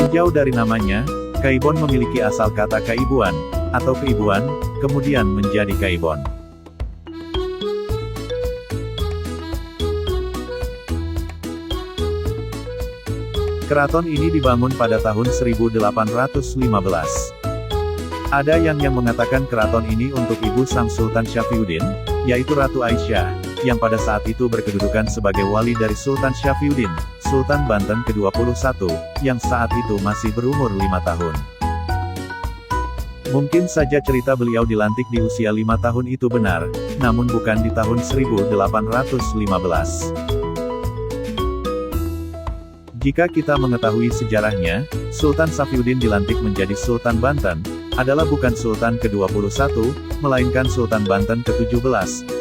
Meninjau dari namanya, Kaibon memiliki asal kata kaibuan, atau keibuan, kemudian menjadi Kaibon. Keraton ini dibangun pada tahun 1815. Ada yang mengatakan keraton ini untuk ibu sang Sultan Syafiyuddin, yaitu Ratu Aisyah, yang pada saat itu berkedudukan sebagai wali dari Sultan Syafiyuddin, Sultan Banten ke-21, yang saat itu masih berumur 5 tahun. Mungkin saja cerita beliau dilantik di usia 5 tahun itu benar, namun bukan di tahun 1815. Jika kita mengetahui sejarahnya, Sultan Syafiyuddin dilantik menjadi Sultan Banten, adalah bukan Sultan ke-21, melainkan Sultan Banten ke-17.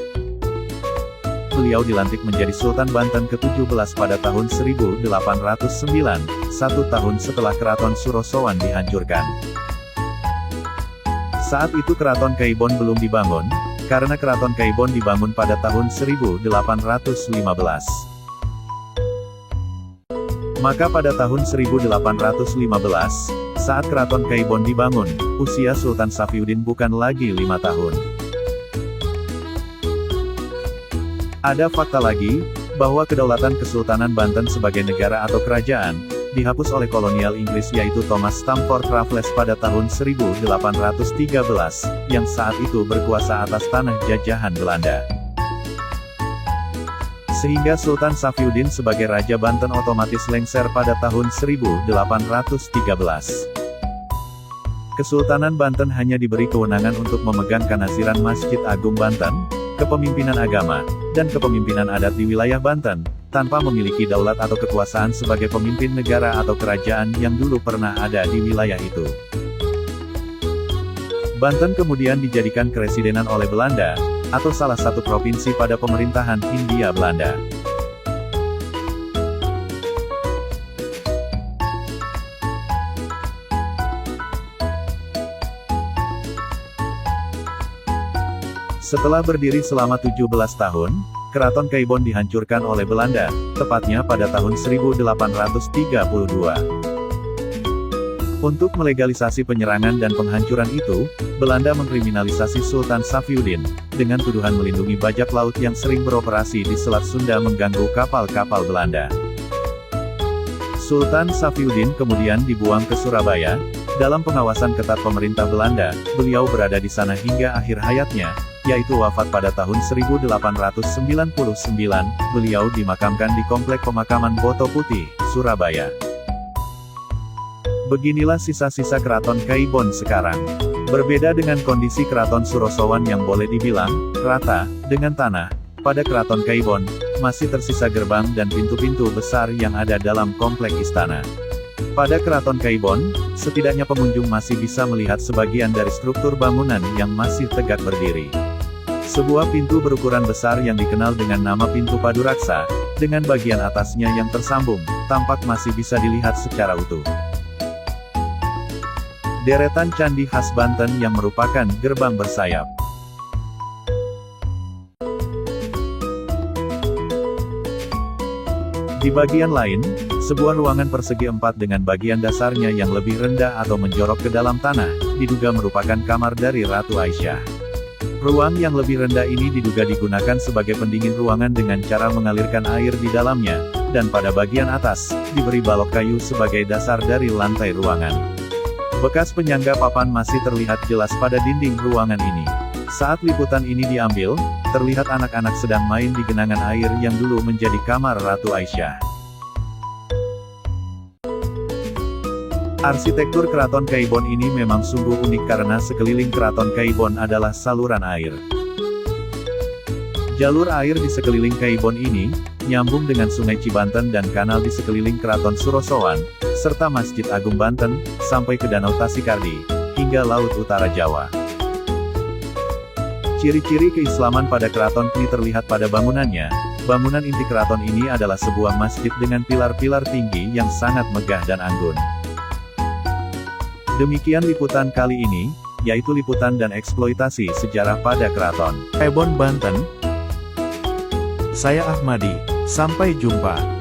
Beliau dilantik menjadi Sultan Banten ke-17 pada tahun 1809, 1 tahun setelah Keraton Surosowan dihancurkan. Saat itu Keraton Kaibon belum dibangun, karena Keraton Kaibon dibangun pada tahun 1815. Maka pada tahun 1815, saat Keraton Kaibon dibangun, usia Sultan Syafiyuddin bukan lagi 5 tahun. Ada fakta lagi, bahwa kedaulatan Kesultanan Banten sebagai negara atau kerajaan, dihapus oleh kolonial Inggris yaitu Thomas Stamford Raffles pada tahun 1813, yang saat itu berkuasa atas tanah jajahan Belanda. Sehingga Sultan Syafiyuddin sebagai Raja Banten otomatis lengser pada tahun 1813. Kesultanan Banten hanya diberi kewenangan untuk memegang kanasiran Masjid Agung Banten, kepemimpinan agama, dan kepemimpinan adat di wilayah Banten, tanpa memiliki daulat atau kekuasaan sebagai pemimpin negara atau kerajaan yang dulu pernah ada di wilayah itu. Banten kemudian dijadikan keresidenan oleh Belanda, atau salah satu provinsi pada pemerintahan Hindia Belanda. Setelah berdiri selama 17 tahun, Keraton Kaibon dihancurkan oleh Belanda, tepatnya pada tahun 1832. Untuk melegalisasi penyerangan dan penghancuran itu, Belanda mengkriminalisasi Sultan Syafiyuddin, dengan tuduhan melindungi bajak laut yang sering beroperasi di Selat Sunda mengganggu kapal-kapal Belanda. Sultan Syafiyuddin kemudian dibuang ke Surabaya, dalam pengawasan ketat pemerintah Belanda, beliau berada di sana hingga akhir hayatnya, yaitu wafat pada tahun 1899, beliau dimakamkan di Komplek Pemakaman Boto Putih, Surabaya. Beginilah sisa-sisa Keraton Kaibon sekarang. Berbeda dengan kondisi Keraton Surosowan yang boleh dibilang rata dengan tanah, pada Keraton Kaibon masih tersisa gerbang dan pintu-pintu besar yang ada dalam komplek istana. Pada Keraton Kaibon, setidaknya pengunjung masih bisa melihat sebagian dari struktur bangunan yang masih tegak berdiri. Sebuah pintu berukuran besar yang dikenal dengan nama Pintu Paduraksa, dengan bagian atasnya yang tersambung, tampak masih bisa dilihat secara utuh. Deretan candi khas Banten yang merupakan gerbang bersayap. Di bagian lain, sebuah ruangan persegi 4 dengan bagian dasarnya yang lebih rendah atau menjorok ke dalam tanah, diduga merupakan kamar dari Ratu Aisyah. Ruang yang lebih rendah ini diduga digunakan sebagai pendingin ruangan dengan cara mengalirkan air di dalamnya, dan pada bagian atas, diberi balok kayu sebagai dasar dari lantai ruangan. Bekas penyangga papan masih terlihat jelas pada dinding ruangan ini. Saat liputan ini diambil, terlihat anak-anak sedang main di genangan air yang dulu menjadi kamar Ratu Aisyah. Arsitektur Keraton Kaibon ini memang sungguh unik karena sekeliling Keraton Kaibon adalah saluran air. Jalur air di sekeliling Kaibon ini, nyambung dengan Sungai Cibanten dan kanal di sekeliling Keraton Surosowan, serta Masjid Agung Banten, sampai ke Danau Tasikardi, hingga Laut Utara Jawa. Ciri-ciri keislaman pada keraton ini terlihat pada bangunannya. Bangunan inti keraton ini adalah sebuah masjid dengan pilar-pilar tinggi yang sangat megah dan anggun. Demikian liputan kali ini, yaitu liputan dan eksploitasi sejarah pada Keraton Kaibon Banten. Saya Ahmadi, sampai jumpa.